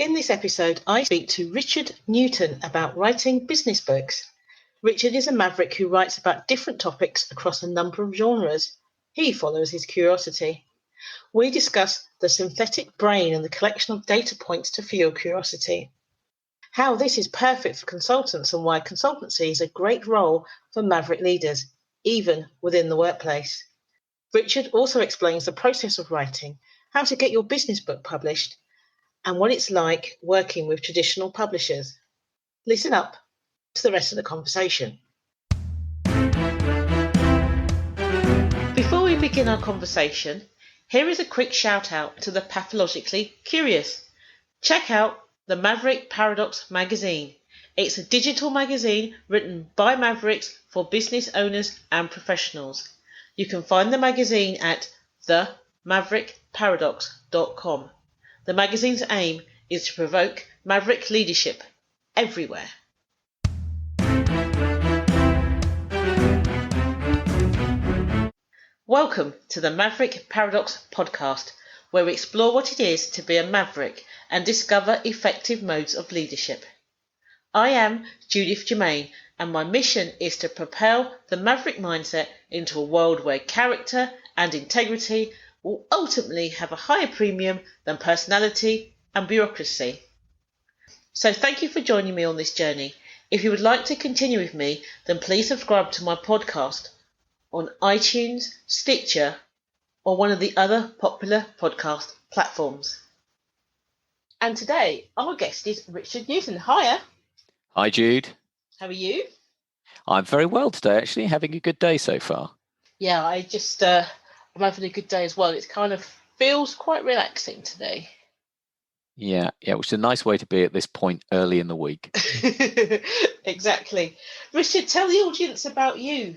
In this episode, I speak to Richard Newton about writing business books. Richard is a maverick who writes about different topics across a number of genres. He follows his curiosity. We discuss the synthetic brain and the collection of data points to fuel curiosity. How this is perfect for consultants and why consultancy is a great role for maverick leaders, even within the workplace. Richard also explains the process of writing, how to get your business book published, and what it's like working with traditional publishers. Listen up to the rest of the conversation. Before we begin our conversation, here is a quick shout out to the pathologically curious. Check out the Maverick Paradox magazine. It's a digital magazine written by mavericks for business owners and professionals. You can find the magazine at themaverickparadox.com. The magazine's aim is to provoke maverick leadership everywhere. Welcome to the Maverick Paradox podcast, where we explore what it is to be a maverick and discover effective modes of leadership. I am Judith Germain, and my mission is to propel the maverick mindset into a world where character and integrity will ultimately have a higher premium than personality and bureaucracy. So thank you for joining me on this journey. If you would like to continue with me, then please subscribe to my podcast on iTunes, Stitcher, or one of the other popular podcast platforms. And today, our guest is Richard Newton. Hiya. Hi, Jude. How are you? I'm very well today, actually. Having a good day so far. Yeah, I'm having a good day as well. It kind of feels quite relaxing today. Yeah, which is a nice way to be at this point early in the week. Exactly. Richard, tell the audience about you.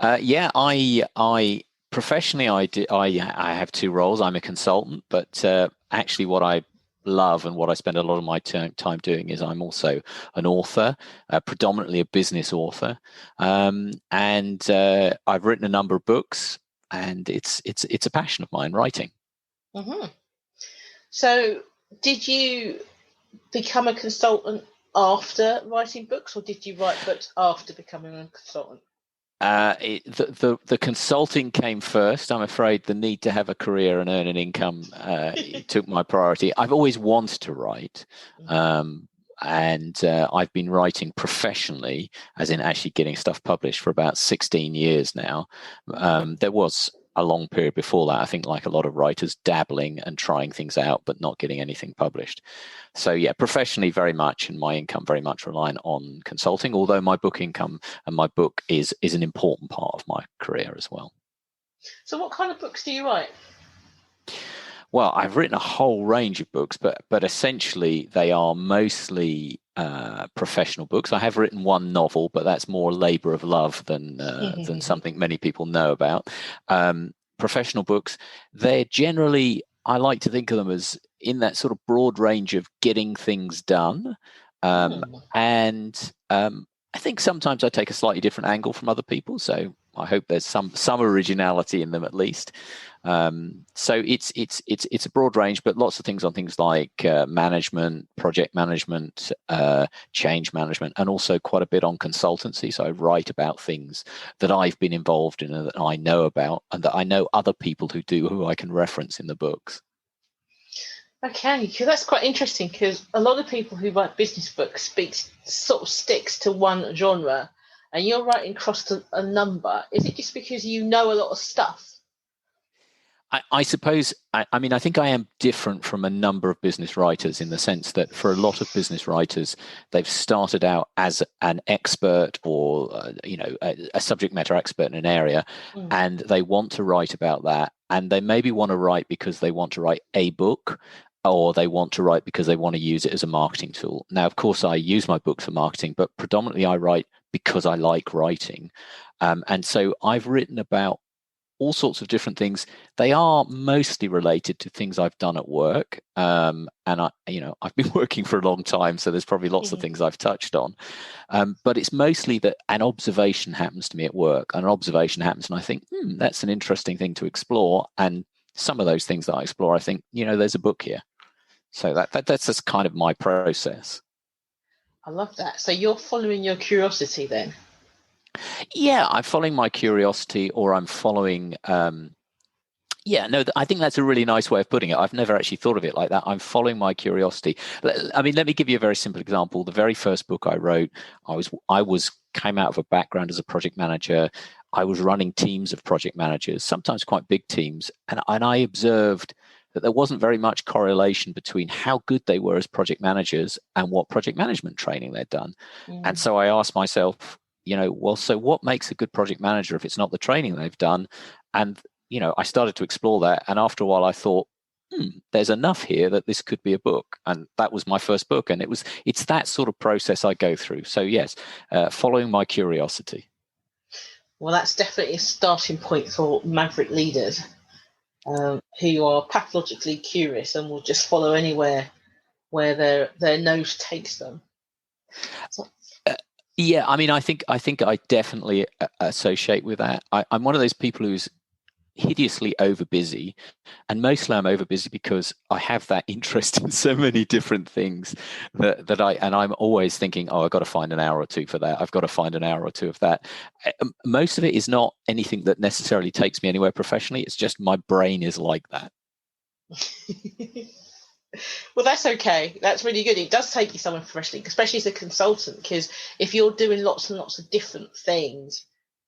I professionally, I have two roles. I'm a consultant, but actually what I love and what I spend a lot of my time doing is I'm also an author, predominantly a business author, and I've written a number of books, and it's a passion of mine, writing. Mm-hmm. So, did you become a consultant after writing books, or did you write books after becoming a consultant? The consulting came first. I'm afraid the need to have a career and earn an income took my priority. I've always wanted to write, and I've been writing professionally, as in actually getting stuff published, for about 16 years now. There was a long period before that, I think, like a lot of writers, dabbling and trying things out but not getting anything published. So yeah, professionally very much, and my income very much relying on consulting, although my book income and my book is an important part of my career as well. So what kind of books do you write? Well, I've written a whole range of books, but essentially they are mostly professional books. I have written one novel, but that's more a labor of love than something many people know about. Professional books, they're generally, I like to think of them as in that sort of broad range of getting things done. And I think sometimes I take a slightly different angle from other people. So I hope there's some originality in them at least. So it's a broad range, but lots of things on things like management, project management, change management, and also quite a bit on consultancy. So I write about things that I've been involved in and that I know about, and that I know other people who do, who I can reference in the books. Okay, because that's quite interesting, because a lot of people who write business books sticks to one genre, and you're writing across a number. Is it just because you know a lot of stuff? I suppose, I mean, I think I am different from a number of business writers in the sense that for a lot of business writers, they've started out as an expert or, a subject matter expert in an area, and they want to write about that. And they maybe want to write because they want to write a book, or they want to write because they want to use it as a marketing tool. Now, of course, I use my books for marketing, but predominantly I write because I like writing. And so I've written about all sorts of different things. They are mostly related to things I've done at work. And I've been working for a long time, so there's probably lots of things I've touched on. But it's mostly that an observation happens to me at work, and an observation happens, and I think, that's an interesting thing to explore. And some of those things that I explore, I think, there's a book here. So that's just kind of my process. I love that. So you're following your curiosity then? Yeah, I'm following my curiosity, or I'm following. Yeah, no, I think that's a really nice way of putting it. I've never actually thought of it like that. I'm following my curiosity. I mean, let me give you a very simple example. The very first book I wrote, I came out of a background as a project manager. I was running teams of project managers, sometimes quite big teams, and I observed that there wasn't very much correlation between how good they were as project managers and what project management training they'd done. And so I asked myself, well, so what makes a good project manager if it's not the training they've done? And I started to explore that, and after a while I thought, there's enough here that this could be a book. And that was my first book, and it's that sort of process I go through. So yes, following my curiosity. Well, that's definitely a starting point for Maverick Leaders, who are pathologically curious and will just follow anywhere where their nose takes them. So, yeah, I mean, I think I definitely associate with that. I'm one of those people who's hideously overbusy, and mostly I'm overbusy because I have that interest in so many different things that I'm always thinking, I've got to find an hour or two for that. I've got to find an hour or two of that. Most of it is not anything that necessarily takes me anywhere professionally. It's just my brain is like that. Well, that's okay. That's really good. It does take you somewhere professionally, especially as a consultant, because if you're doing lots and lots of different things,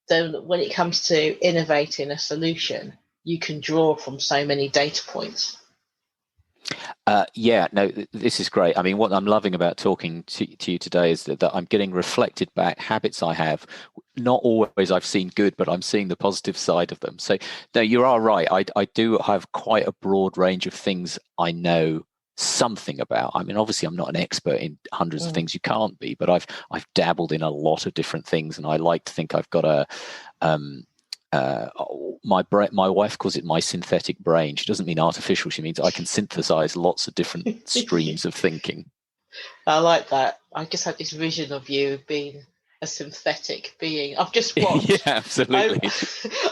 then when it comes to innovating a solution, you can draw from so many data points. Yeah, no, this is great. I mean, what I'm loving about talking to you today is that I'm getting reflected back habits I have. Not always I've seen good, but I'm seeing the positive side of them. So no, you are right. I do have quite a broad range of things I know something about. I mean, obviously I'm not an expert in hundreds of things, you can't be, but I've dabbled in a lot of different things, and I like to think I've got a my wife calls it my synthetic brain. She doesn't mean artificial. She means I can synthesize lots of different streams of thinking. I like that. I just had this vision of you being a synthetic being. I've just watched. Yeah, absolutely.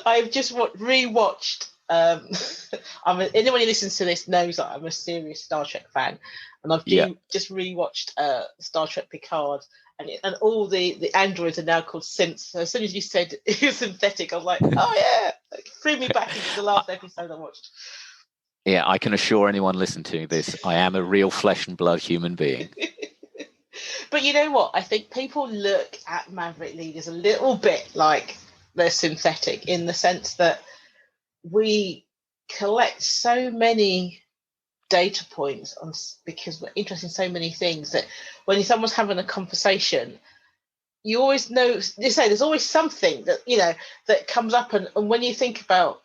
I've just rewatched. Anyone who listens to this knows that I'm a serious Star Trek fan, and I've just rewatched Star Trek Picard, and all the androids are now called synths. So as soon as you said synthetic, I was like, oh yeah, it threw me back into the last episode I watched. Yeah, I can assure anyone listening to this, I am a real flesh and blood human being. But you know what? I think people look at Maverick Leaders a little bit like they're synthetic, in the sense that we collect so many data points because we're interested in so many things, that when someone's having a conversation, you always know, there's always something that that comes up, and when you think about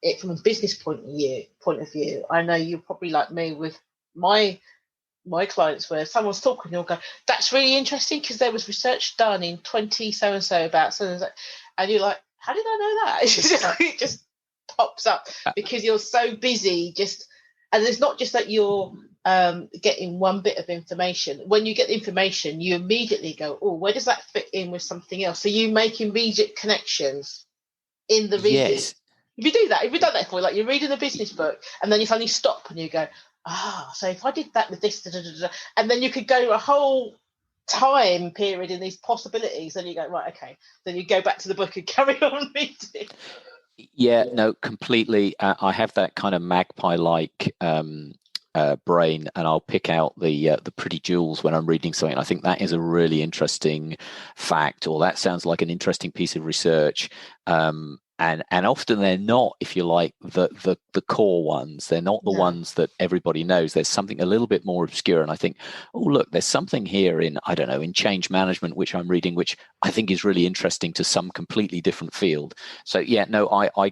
it from a business point of view, I know you're probably like me with my clients, where someone's talking, you'll go, that's really interesting because there was research done in 20 so and so about so and so, and you're like, how did I know that? It just pops up because you're so busy. And it's not just that you're getting one bit of information. When you get the information, you immediately go, oh, where does that fit in with something else? So you make immediate connections in the reading. Yes. If you do that, if you've done that for, like, you're reading a business book and then you suddenly stop and you go, so if I did that with this, and then you could go a whole time period in these possibilities, and you go, right, okay, then you go back to the book and carry on reading. Yeah, no, completely. I have that kind of magpie-like brain, and I'll pick out the pretty jewels when I'm reading something. I think that is a really interesting fact, or that sounds like an interesting piece of research. And often they're not, if you like, the core ones. They're not the ones that everybody knows. There's something a little bit more obscure. And I think, oh, look, there's something here in change management, which I'm reading, which I think is really interesting to some completely different field. So, yeah, no, I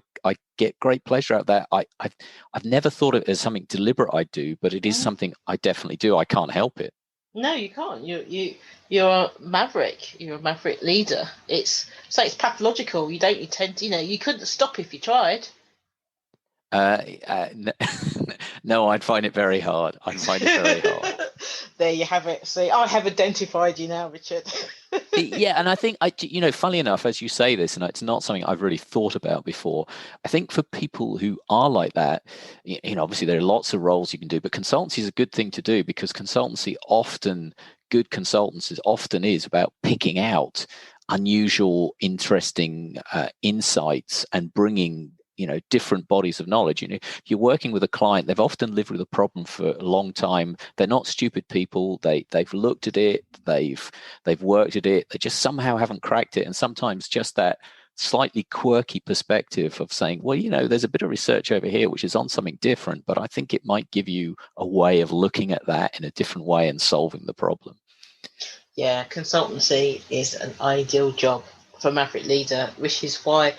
get great pleasure out of that. I've never thought of it as something deliberate I do, but it is something I definitely do. I can't help it. No, you can't. You're a maverick. You're a maverick leader. It's pathological. You don't intend to, you couldn't stop if you tried. No, I'd find it very hard. There you have it. See, I have identified you now, Richard. Yeah, and I think funnily enough, as you say this, and it's not something I've really thought about before. I think for people who are like that, obviously there are lots of roles you can do, but consultancy is a good thing to do because good consultancy often is about picking out unusual, interesting insights and bringing different bodies of knowledge. If you're working with a client, they've often lived with a problem for a long time. They're not stupid people. They've looked at it, they've worked at it, they just somehow haven't cracked it. And sometimes just that slightly quirky perspective of saying, well, there's a bit of research over here which is on something different, but I think it might give you a way of looking at that in a different way and solving the problem. Yeah, consultancy is an ideal job for a Maverick leader, which is why,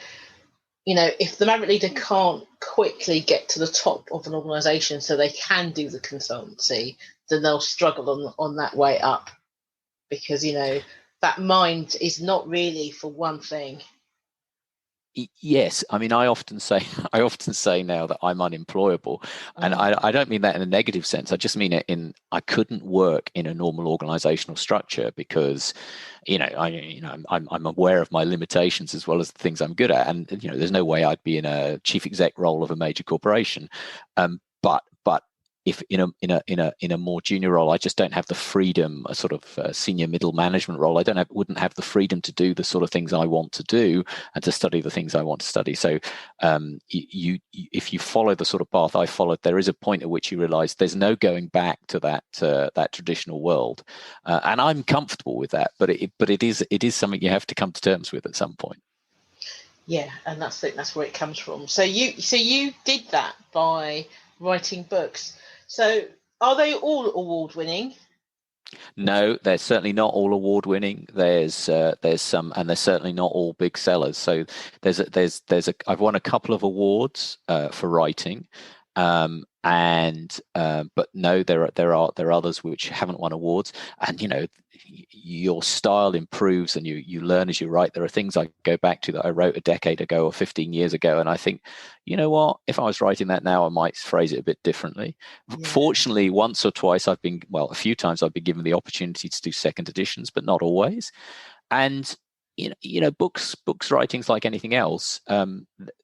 if the Maverick leader can't quickly get to the top of an organization so they can do the consultancy, then they'll struggle on that way up because, that mind is not really for one thing. Yes, I mean, I often say now that I'm unemployable, and I don't mean that in a negative sense. I just mean it in I couldn't work in a normal organizational structure because, I'm aware of my limitations as well as the things I'm good at, and there's no way I'd be in a chief exec role of a major corporation, but if in a more junior role, I just don't have the freedom, a sort of senior middle management role. Wouldn't have the freedom to do the sort of things I want to do and to study the things I want to study. So, if you follow the sort of path I followed, there is a point at which you realise there's no going back to that traditional world, and I'm comfortable with that. But it is something you have to come to terms with at some point. Yeah, and that's where it comes from. So you did that by writing books. So are they all award-winning? No, they're certainly not all award-winning. There's some, and they're certainly not all big sellers. So I've won a couple of awards for writing, but no, there are others which haven't won awards. And your style improves and you learn as you write. There are things I go back to that I wrote a decade ago or 15 years ago, and I think, you know what, if I was writing that now, I might phrase it a bit differently. Yeah. Fortunately, once or twice a few times I've been given the opportunity to do second editions, but not always. And books writing's like anything else.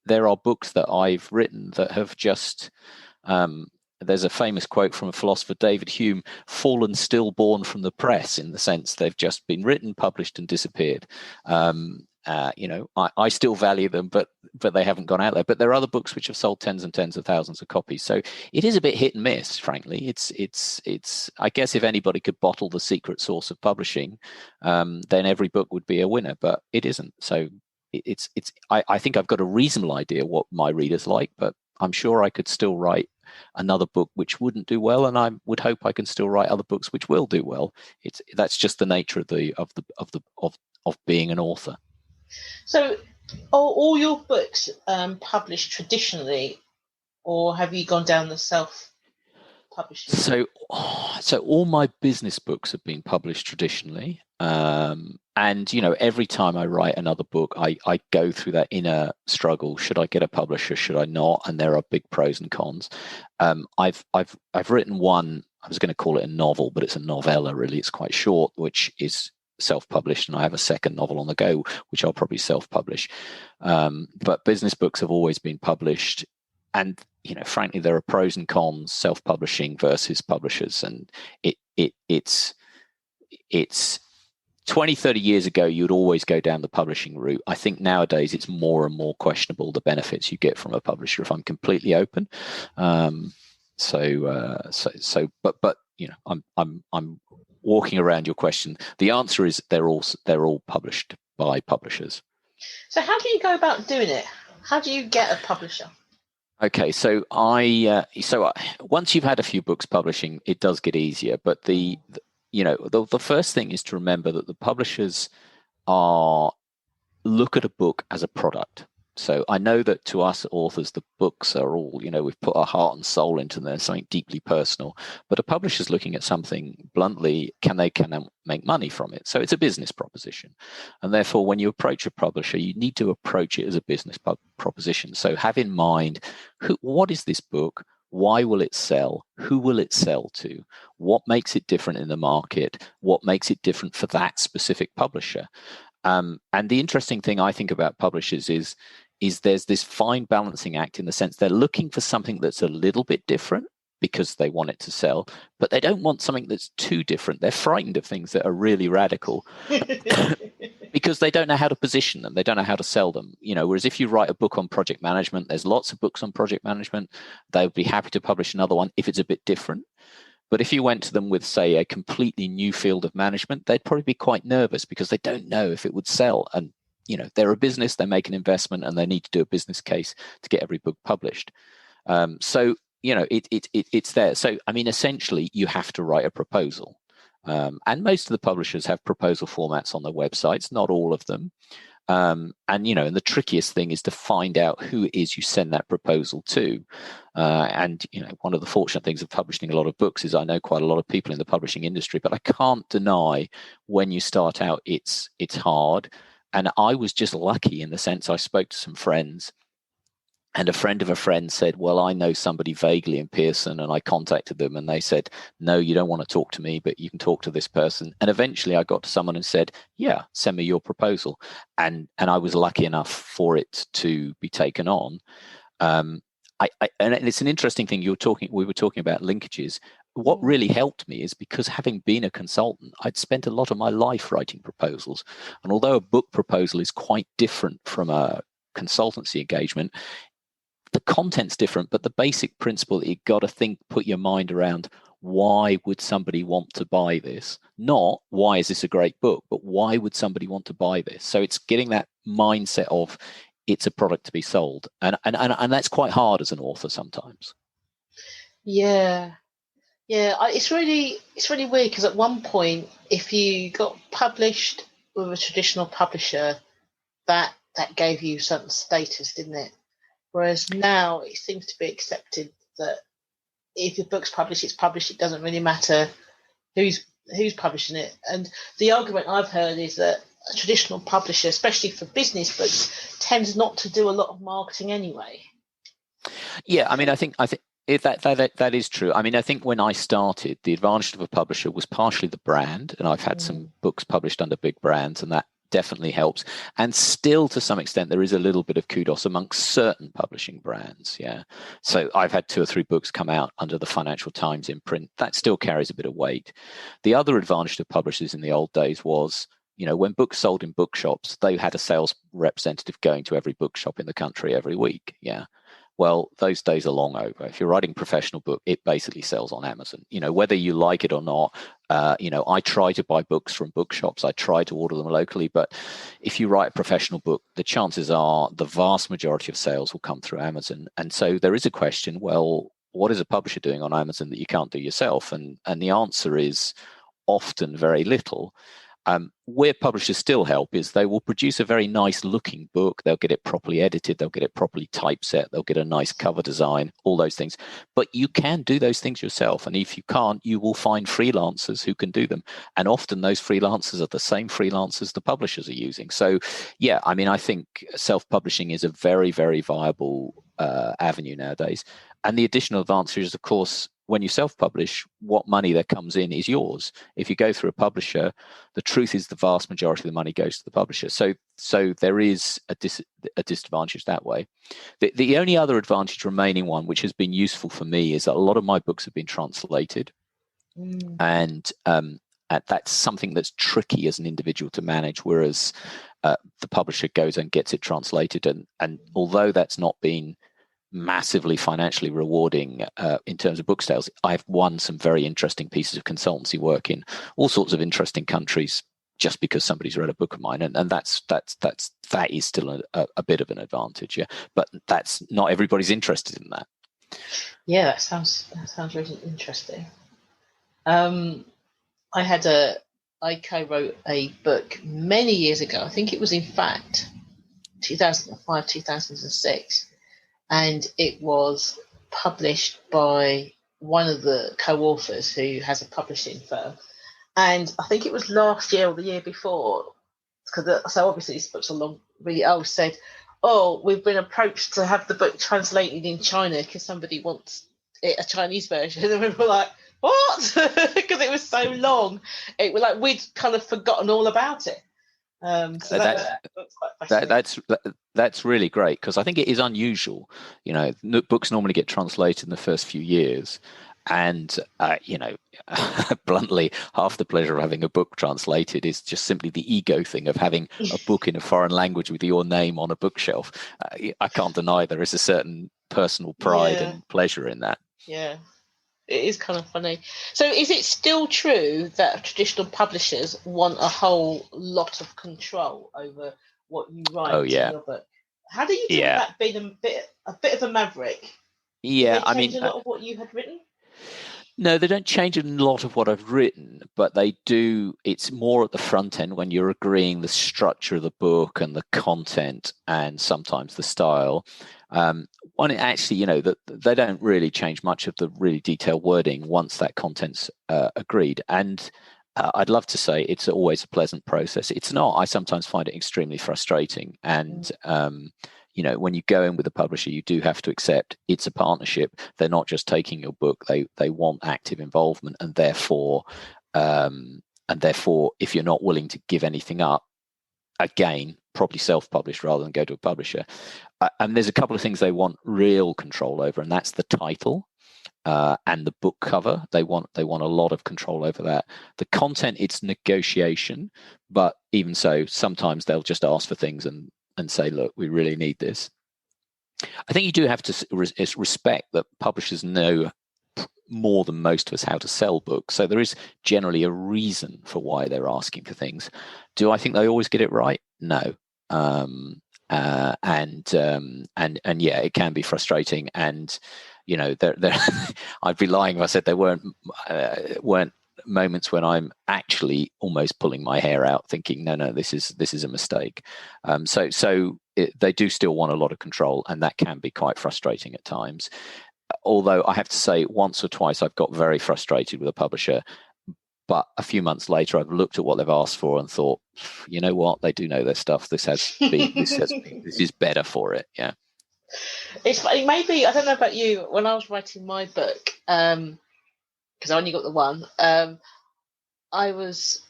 There are books that I've written that have just there's a famous quote from a philosopher, David Hume, fallen stillborn from the press, in the sense they've just been written, published, and disappeared. I still value them, but they haven't gone out there. But there are other books which have sold tens and tens of thousands of copies. So it is a bit hit and miss, frankly. It's I guess if anybody could bottle the secret sauce of publishing, then every book would be a winner, but it isn't. So I think I've got a reasonable idea what my readers like, but I'm sure I could still write another book which wouldn't do well, and I would hope I can still write other books which will do well. That's just the nature of being an author. So, are all your books published traditionally, or have you gone down the self-publishing? So all my business books have been published traditionally. And every time I write another book, I go through that inner struggle. Should I get a publisher? Should I not? And there are big pros and cons. I've written one. I was going to call it a novel, but it's a novella. Really, it's quite short, which is self-published, and I have a second novel on the go, which I'll probably self-publish. But business books have always been published, and frankly, there are pros and cons self-publishing versus publishers, and it's 20, 30 years ago, you'd always go down the publishing route. I think nowadays it's more and more questionable the benefits you get from a publisher, if I'm completely open. But I'm walking around your question. The answer is they're all published by publishers. So how do you go about doing it? How do you get a publisher? Okay, so once you've had a few books publishing, it does get easier. But the first thing is to remember that the publishers look at a book as a product. So I know that to us authors, the books are all, we've put our heart and soul into them, something deeply personal. But a publisher's looking at something bluntly, can they make money from it? So it's a business proposition. And therefore, when you approach a publisher, you need to approach it as a business proposition. So have in mind, what is this book? Why will it sell? Who will it sell to? What makes it different in the market? What makes it different for that specific publisher? And the interesting thing I think about publishers is there's this fine balancing act in the sense they're looking for something that's a little bit different because they want it to sell, but they don't want something that's too different. They're frightened of things that are really radical because they don't know how to position them. They don't know how to sell them. Whereas if you write a book on project management, there's lots of books on project management. They would be happy to publish another one if it's a bit different. But if you went to them with, say, a completely new field of management, they'd probably be quite nervous because they don't know if it would sell. And, they're a business, they make an investment, and they need to do a business case to get every book published. It's there. So, essentially, you have to write a proposal. And most of the publishers have proposal formats on their websites, not all of them. And the trickiest thing is to find out who it is you send that proposal to. One of the fortunate things of publishing a lot of books is I know quite a lot of people in the publishing industry, but I can't deny when you start out, it's hard. And I was just lucky in the sense I spoke to some friends, and a friend of a friend said, well, I know somebody vaguely in Pearson, and I contacted them and they said, no, you don't want to talk to me, but you can talk to this person. And eventually I got to someone and said, yeah, send me your proposal. And I was lucky enough for it to be taken on. And it's an interesting thing. We were talking about linkages. What really helped me is because having been a consultant, I'd spent a lot of my life writing proposals. And although a book proposal is quite different from a consultancy engagement, the content's different, but the basic principle that you've got to put your mind around, why would somebody want to buy this? Not why is this a great book, but why would somebody want to buy this? So it's getting that mindset of it's a product to be sold. And that's quite hard as an author sometimes. Yeah. It's really weird because at one point, if you got published with a traditional publisher, that gave you certain status, didn't it? Whereas now it seems to be accepted that if your book's published, it's published. It doesn't really matter who's publishing it. And the argument I've heard is that a traditional publisher, especially for business books, tends not to do a lot of marketing anyway. Yeah, I think that is true. I think when I started, the advantage of a publisher was partially the brand, and I've had some books published under big brands, and that definitely helps. And still, to some extent, there is a little bit of kudos amongst certain publishing brands. Yeah. So I've had 2 or 3 books come out under the Financial Times imprint. That still carries a bit of weight. The other advantage to publishers in the old days was, when books sold in bookshops, they had a sales representative going to every bookshop in the country every week. Yeah. Well, those days are long over. If you're writing a professional book, it basically sells on Amazon. Whether you like it or not, I try to buy books from bookshops. I try to order them locally. But if you write a professional book, the chances are the vast majority of sales will come through Amazon. And so there is a question, well, what is a publisher doing on Amazon that you can't do yourself? And the answer is often very little. Where publishers still help is they will produce a very nice looking book. They'll get it properly edited. They'll get it properly typeset. They'll get a nice cover design, all those things. But you can do those things yourself. And if you can't, you will find freelancers who can do them. And often those freelancers are the same freelancers the publishers are using. So, yeah, I think self-publishing is a very, very viable avenue nowadays. And the additional advantage is, of course, when you self-publish, what money that comes in is yours. If you go through a publisher, the truth is the vast majority of the money goes to the publisher. So there is a disadvantage that way. The only other advantage remaining one, which has been useful for me, is that a lot of my books have been translated. And that's something that's tricky as an individual to manage, whereas the publisher goes and gets it translated. And although that's not been massively financially rewarding in terms of book sales, I've won some very interesting pieces of consultancy work in all sorts of interesting countries just because somebody's read a book of mine, and that is still a bit of an advantage. Yeah, but that's not everybody's interested in that. Yeah, that sounds really interesting. I co-wrote a book many years ago. I think it was in fact 2005, 2006. And it was published by one of the co-authors who has a publishing firm. And I think it was last year or the year before, so obviously this book's really old, said, we've been approached to have the book translated in China because somebody wants it a Chinese version, and we were like, what? Because it was so long. It was like we'd kind of forgotten all about it. So that's quite fascinating. That's really great, because I think it is unusual. Books normally get translated in the first few years, and bluntly, half the pleasure of having a book translated is just simply the ego thing of having a book in a foreign language with your name on a bookshelf. I can't deny there is a certain personal pride and pleasure in that. Yeah. It is kind of funny. So is it still true that traditional publishers want a whole lot of control over what you write in your book? How do you deal with that being a bit of a maverick? Yeah, do they change a lot of what you had written? No, they don't change a lot of what I've written, but they do. It's more at the front end when you're agreeing the structure of the book and the content and sometimes the style. When it actually, they don't really change much of the really detailed wording once that content's agreed. And I'd love to say it's always a pleasant process. It's not. I sometimes find it extremely frustrating. And when you go in with a publisher, you do have to accept it's a partnership. They're not just taking your book. They want active involvement, and therefore, if you're not willing to give anything up, again, probably self-published rather than go to a publisher. And there's a couple of things they want real control over, and that's the title and the book cover. They want a lot of control over that. The content, it's negotiation, but even so, sometimes they'll just ask for things and say, look, we really need this. I think you do have to respect that publishers know more than most of us how to sell books. So there is generally a reason for why they're asking for things. Do I think they always get it right? No. And yeah, it can be frustrating. And, I'd be lying if I said there weren't moments when I'm actually almost pulling my hair out thinking, no, this is a mistake. They do still want a lot of control, and that can be quite frustrating at times. Although I have to say, once or twice I've got very frustrated with a publisher, but a few months later I've looked at what they've asked for and thought, you know what, they do know their stuff. This is better for it. Yeah. It's funny, maybe, I don't know about you, when I was writing my book, because I only got the one, I was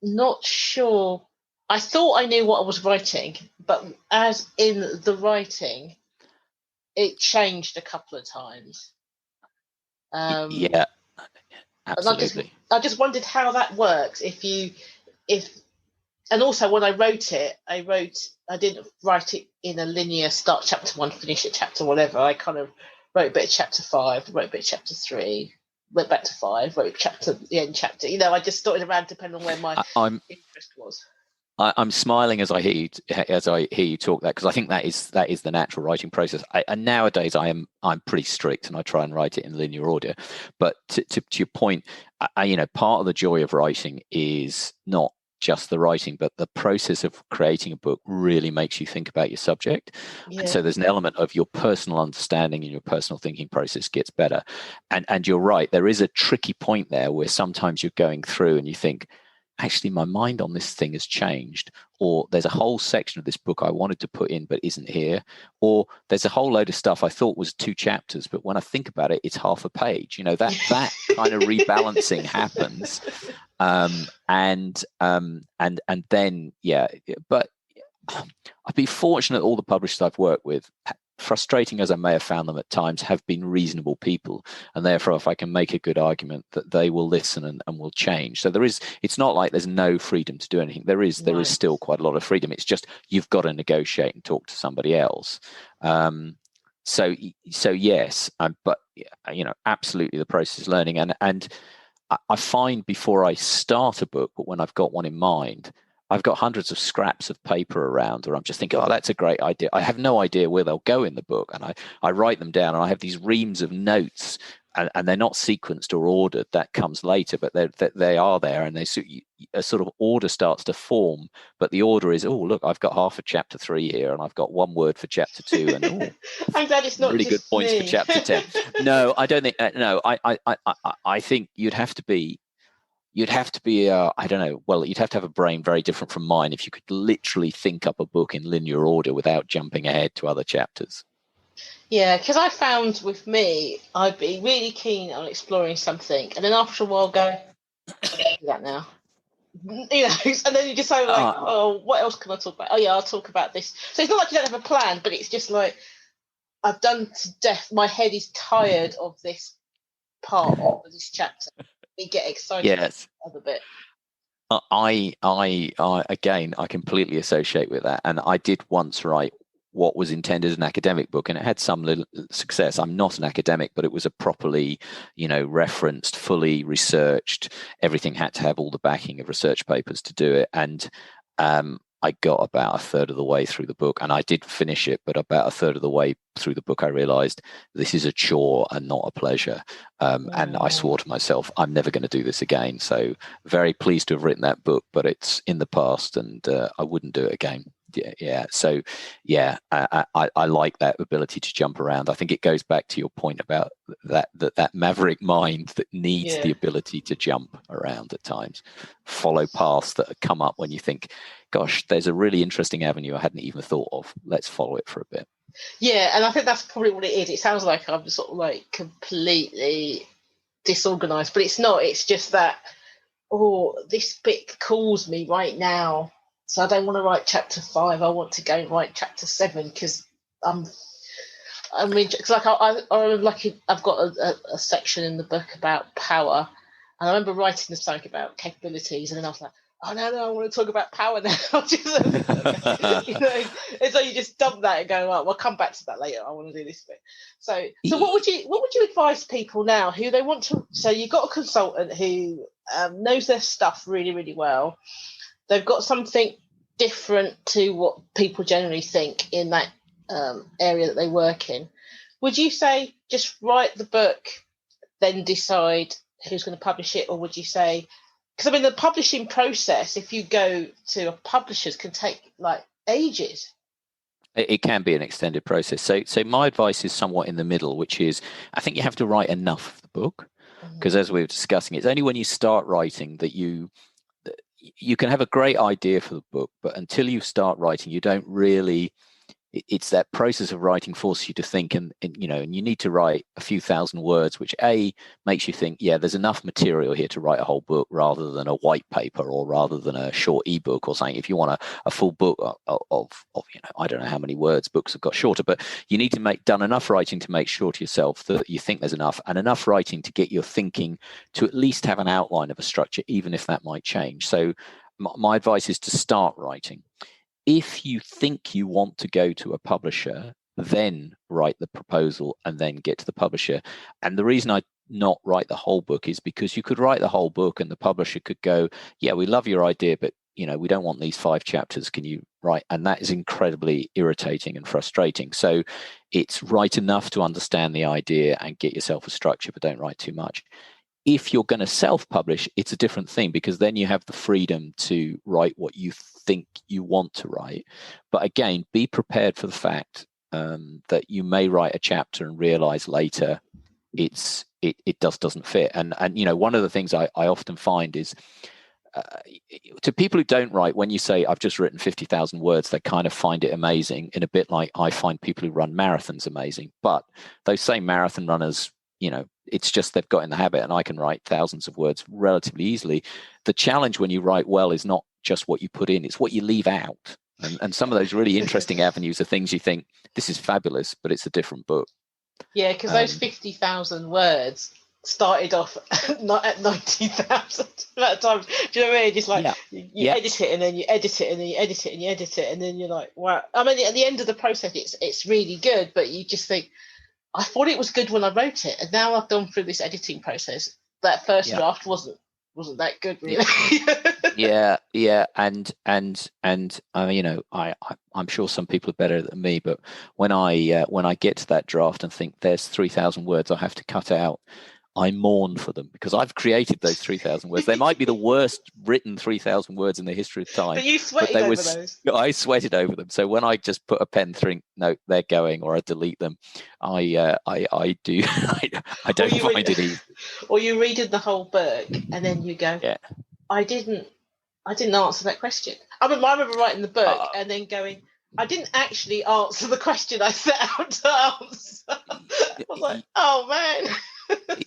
not sure. I thought I knew what I was writing, but as in the writing, it changed a couple of times. Yeah, absolutely. I just wondered how that works. And also when I wrote it, I didn't write it in a linear start chapter 1, finish at chapter whatever. I kind of wrote a bit of chapter 5, wrote a bit of chapter 3, went back to 5, wrote the end chapter. I just started around depending on where my interest was. I'm smiling as I hear you talk that, because I think that is the natural writing process. And nowadays I'm pretty strict, and I try and write it in linear order. But to your point, part of the joy of writing is not just the writing, but the process of creating a book really makes you think about your subject. Yeah. And so there's an element of your personal understanding and your personal thinking process gets better. And you're right, there is a tricky point there where sometimes you're going through and you think, actually, my mind on this thing has changed, or there's a whole section of this book I wanted to put in but isn't here, or there's a whole load of stuff I thought was 2 chapters, but when I think about it, it's half a page. That kind of rebalancing happens, and then but I've been fortunate. All the publishers I've worked with, frustrating as I may have found them at times, have been reasonable people, and therefore if I can make a good argument, that they will listen and will change. So it's not like there's no freedom to do anything. There is still quite a lot of freedom. It's just you've got to negotiate and talk to somebody else. So yes, but absolutely the process is learning, and I find before I start a book, but when I've got one in mind, I've got hundreds of scraps of paper around, or I'm just thinking, that's a great idea. I have no idea where they'll go in the book. And I write them down, and I have these reams of notes, and they're not sequenced or ordered. That comes later, but they are there, and a sort of order starts to form. But the order is, look, I've got half of chapter 3 here, and I've got one word for chapter 2, and I'm glad it's not really just good points me. for chapter 10. No, I don't think. No, I think you'd have to be. I don't know. Well, you'd have to have a brain very different from mine if you could literally think up a book in linear order without jumping ahead to other chapters. Yeah, because I found with me, I'd be really keen on exploring something, and then after a while, go, I don't do that now. And then you just say like, oh, what else can I talk about? Oh yeah, I'll talk about this. So it's not like you don't have a plan, but it's just like I've done to death. My head is tired of this part of this chapter. We get excited about Yes. the other bit. Again, I completely associate with that. And I did once write what was intended as an academic book, and it had some little success. I'm not an academic, but it was a properly, referenced, fully researched. Everything had to have all the backing of research papers to do it. And I got about a third of the way through the book, and I did finish it, but about a third of the way through the book, I realized this is a chore and not a pleasure. And I swore to myself, I'm never going to do this again. So very pleased to have written that book, but it's in the past, and I wouldn't do it again. Yeah. So, yeah, I like that ability to jump around. I think it goes back to your point about that maverick mind that needs the ability to jump around at times, follow paths that come up when you think, gosh, there's a really interesting avenue I hadn't even thought of. Let's follow it for a bit. Yeah, and I think that's probably what it is. It sounds like I'm sort of like completely disorganized, but it's not. It's just that, this bit calls me right now. So I don't want to write chapter 5. I want to go and write chapter 7 because I'm like I'm lucky. I've got a section in the book about power, and I remember writing something about capabilities, and then I was like, oh no, I want to talk about power now. And so you just dump that and go, well, we'll come back to that later. I want to do this bit. So what would you advise people now who they want to? So you've got a consultant who knows their stuff really, really well. They've got something different to what people generally think in that area that they work in. Would you say just write the book, then decide who's going to publish it, or would you say, because I mean the publishing process, if you go to a publisher's, can take like ages. It can be an extended process. So my advice is somewhat in the middle, which is I think you have to write enough of the book, because as we were discussing, it's only when you start writing that you can have a great idea for the book, but until you start writing, you don't really. It's that process of writing forces you to think, and you need to write a few thousand words, which makes you think, yeah, there's enough material here to write a whole book rather than a white paper or rather than a short ebook or something. If you want a full book of I don't know how many words books have got shorter, but you need to done enough writing to make sure to yourself that you think there's enough, and enough writing to get your thinking to at least have an outline of a structure, even if that might change. So my advice is to start writing. If you think you want to go to a publisher, then write the proposal and then get to the publisher. And the reason I not write the whole book is because you could write the whole book and the publisher could go, yeah, we love your idea, but we don't want these 5 chapters. Can you write? And that is incredibly irritating and frustrating. So it's write enough to understand the idea and get yourself a structure, but don't write too much. If you're going to self-publish, it's a different thing, because then you have the freedom to write what you think you want to write. But again, be prepared for the fact that you may write a chapter and realize later it doesn't fit. And one of the things I often find is to people who don't write, when you say I've just written 50,000 words, they kind of find it amazing, in a bit like I find people who run marathons amazing. But those same marathon runners, it's just they've got in the habit, and I can write thousands of words relatively easily. The challenge when you write well is not just what you put in, it's what you leave out. And some of those really interesting avenues are things you think, this is fabulous, but it's a different book. Yeah, because those 50,000 words started off not at 90,000 at times. Do you know what I mean? Just like you edit it, and then you edit it, and then you edit it, and you edit it, and then you're like, wow. I mean, at the end of the process, it's really good, but you just think, I thought it was good when I wrote it, and now I've gone through this editing process. That first draft wasn't that good, really. And I'm sure some people are better than me, but when I get to that draft and think there's 3,000 words I have to cut out, I mourn for them, because I've created those 3,000 words. They might be the worst written 3,000 words in the history of time. But you sweated over those. I sweated over them. So when I just put a pen through, no, they're going, or I delete them, I do. I don't find it easy. Or you read the whole book and then you go, I didn't answer that question. I remember writing the book and then going, I didn't actually answer the question I set out to answer. I was like, oh man.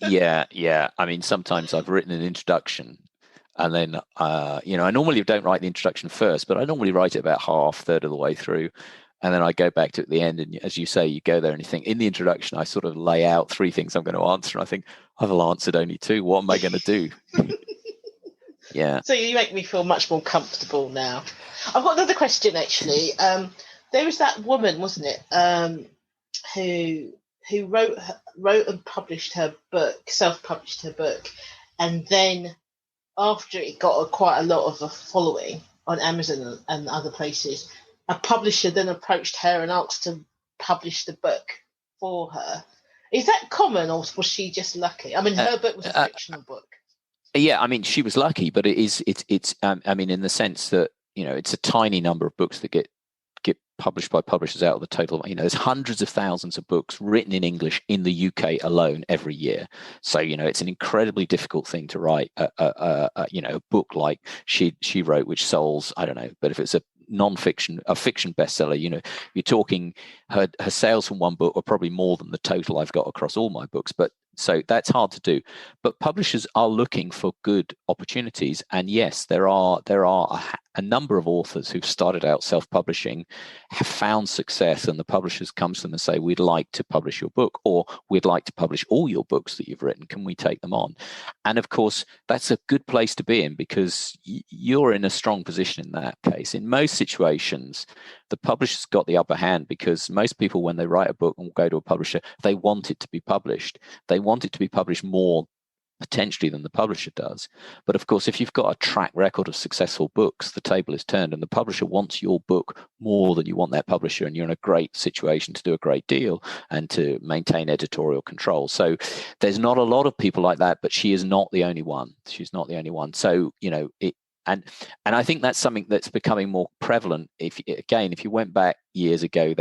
Yeah. I mean, sometimes I've written an introduction, and then I normally don't write the introduction first, but I normally write it about third of the way through, and then I go back to it at the end. And as you say, you go there and you think, in the introduction, I sort of lay out 3 things I'm going to answer, and I think I've answered only 2. What am I going to do? Yeah. So you make me feel much more comfortable now. I've got another question actually. There was that woman, wasn't it, who wrote and published her book, self-published her book, and then after it got quite a lot of a following on Amazon and other places, a publisher then approached her and asked to publish the book for her. Is that common, or was she just lucky? I mean, her book was a fictional book. Yeah, I mean, she was lucky, but it's I mean, in the sense that, it's a tiny number of books that get published by publishers out of the total. There's hundreds of thousands of books written in English in the UK alone every year. So, it's an incredibly difficult thing to write a book like she wrote, which sells, I don't know, but if it's a fiction bestseller, you're talking her sales from one book are probably more than the total I've got across all my books. But so that's hard to do. But publishers are looking for good opportunities, and yes, there are a number of authors who've started out self-publishing, have found success, and the publishers come to them and say, we'd like to publish your book, or we'd like to publish all your books that you've written. Can we take them on? And of course, that's a good place to be in, because you're in a strong position in that case. In most situations, the publisher's got the upper hand, because most people, when they write a book and go to a publisher, they want it to be published. They want it to be published more potentially than the publisher does. But of course, if you've got a track record of successful books, the table is turned, and the publisher wants your book more than you want their publisher, and you're in a great situation to do a great deal and to maintain editorial control. So there's not a lot of people like that, but she is not the only one. She's not the only one. So, and I think that's something that's becoming more prevalent. If you went back years ago,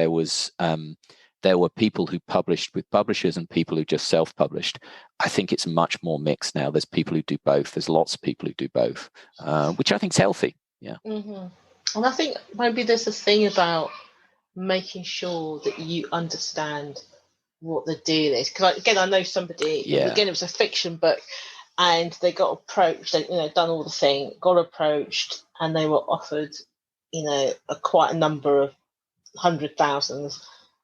there were people who published with publishers and people who just self-published. I think it's much more mixed now. There's people who do both. There's lots of people who do both, which I think is healthy. Yeah. Mm-hmm. And I think maybe there's a thing about making sure that you understand what the deal is. Because again, I know somebody, again, it was a fiction book, and they got approached, and done all the thing, got approached, and they were offered, quite a number of 100,000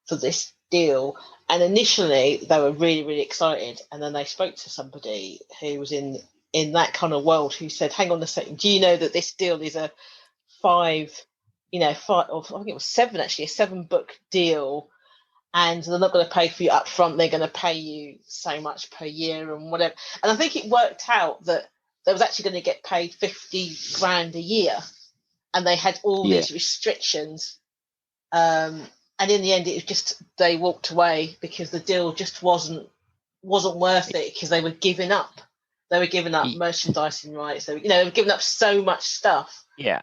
for this deal. And initially they were really, really excited, and then they spoke to somebody who was in that kind of world, who said, hang on a second, do you know that this deal is a 5, or I think it was 7 actually, a 7-book deal, and they're not going to pay for you up front, they're going to pay you so much per year and whatever. And I think it worked out that they was actually going to get paid 50 grand a year, and they had all these restrictions, and in the end, it was just, they walked away because the deal just wasn't worth it, because they were giving up. They were giving up merchandising rights. They were giving up so much stuff. Yeah.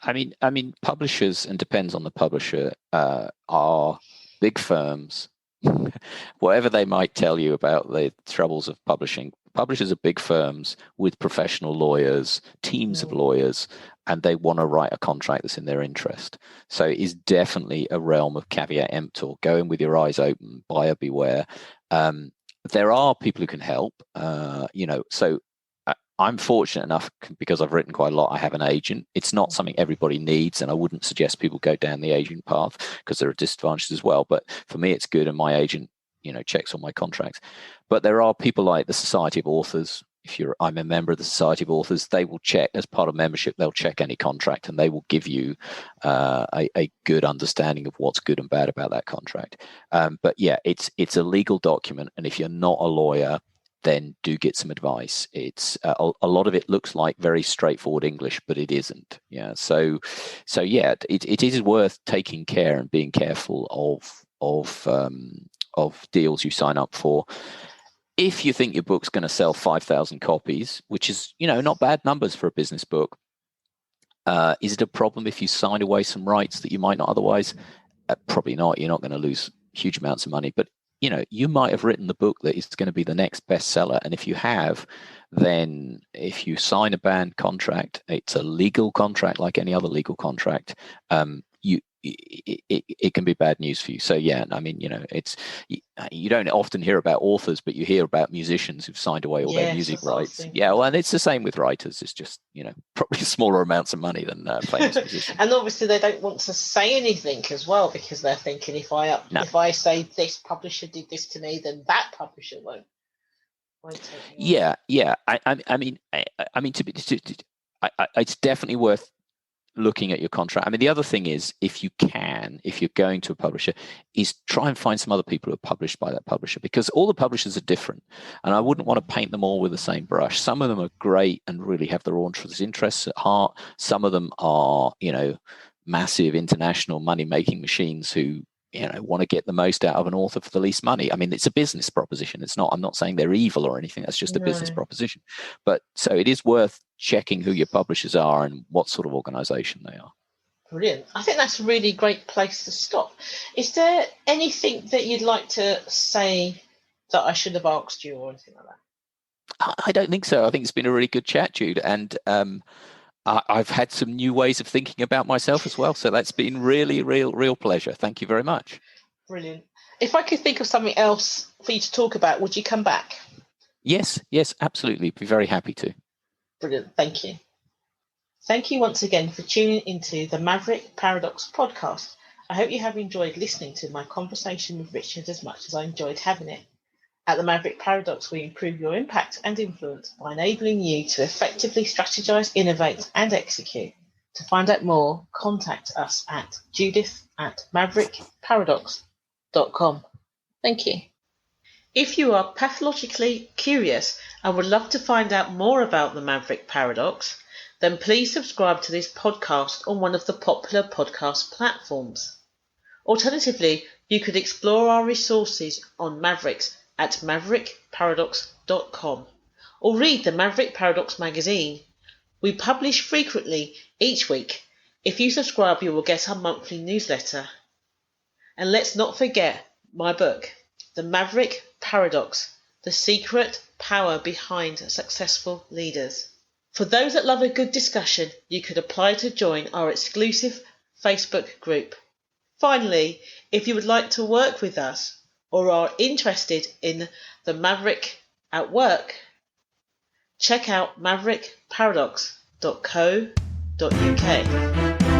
I mean, publishers, and depends on the publisher, are big firms. Whatever they might tell you about the troubles of publishing, publishers are big firms with professional lawyers, teams of lawyers, and they want to write a contract that's in their interest. So it is definitely a realm of caveat emptor. Go in with your eyes open, buyer beware. There are people who can help, so I'm fortunate enough, because I've written quite a lot, I have an agent. It's not something everybody needs, and I wouldn't suggest people go down the agent path, because there are disadvantages as well. But for me, it's good, and my agent, checks all my contracts. But there are people like the Society of Authors. I'm a member of the Society of Authors, they will check, as part of membership, they'll check any contract, and they will give you a good understanding of what's good and bad about that contract. But yeah, it's a legal document, and if you're not a lawyer, then do get some advice. It's a lot of it looks like very straightforward English, but it isn't. Yeah. So yeah, it is worth taking care and being careful of deals you sign up for. If you think your book's going to sell 5,000 copies, which is, not bad numbers for a business book, is it a problem if you sign away some rights that you might not otherwise? Probably not. You're not going to lose huge amounts of money, but you might have written the book that is going to be the next bestseller. And if you have, then if you sign a banned contract, it's a legal contract like any other legal contract. it can be bad news for you. So yeah, I mean, it's you don't often hear about authors, but you hear about musicians who've signed away all their music rights. Yeah, well, and it's the same with writers. It's just probably smaller amounts of money than famous musicians. And obviously they don't want to say anything as well, because they're thinking if I say this publisher did this to me, then that publisher won't take me on. Yeah. I mean, it's definitely worth looking at your contract. I mean, the other thing is, if you're going to a publisher, is try and find some other people who are published by that publisher, because all the publishers are different, and I wouldn't want to paint them all with the same brush. Some of them are great and really have their authors' interests at heart. Some of them are, massive international money-making machines who want to get the most out of an author for the least money. I mean, it's a business proposition. I'm not saying they're evil or anything. That's just a business proposition. But so it is worth checking who your publishers are and what sort of organization they are. Brilliant. I think that's a really great place to stop. Is there anything that you'd like to say that I should have asked you or anything like that? I don't think so. I think it's been a really good chat, Jude. And I've had some new ways of thinking about myself as well. So that's been really, real pleasure. Thank you very much. Brilliant. If I could think of something else for you to talk about, would you come back? Yes, absolutely. Be very happy to. Brilliant. Thank you. Thank you once again for tuning into the Maverick Paradox podcast. I hope you have enjoyed listening to my conversation with Richard as much as I enjoyed having it. At the Maverick Paradox, we improve your impact and influence by enabling you to effectively strategize, innovate, and execute. To find out more, contact us at judith@maverickparadox.com. Thank you. If you are pathologically curious and would love to find out more about the Maverick Paradox, then please subscribe to this podcast on one of the popular podcast platforms. Alternatively, you could explore our resources on Mavericks at maverickparadox.com, or read the Maverick Paradox magazine. We publish frequently each week. If you subscribe, you will get our monthly newsletter. And let's not forget my book, The Maverick Paradox, The Secret Power Behind Successful Leaders. For those that love a good discussion, you could apply to join our exclusive Facebook group. Finally, if you would like to work with us or are interested in the Maverick at work, check out maverickparadox.co.uk.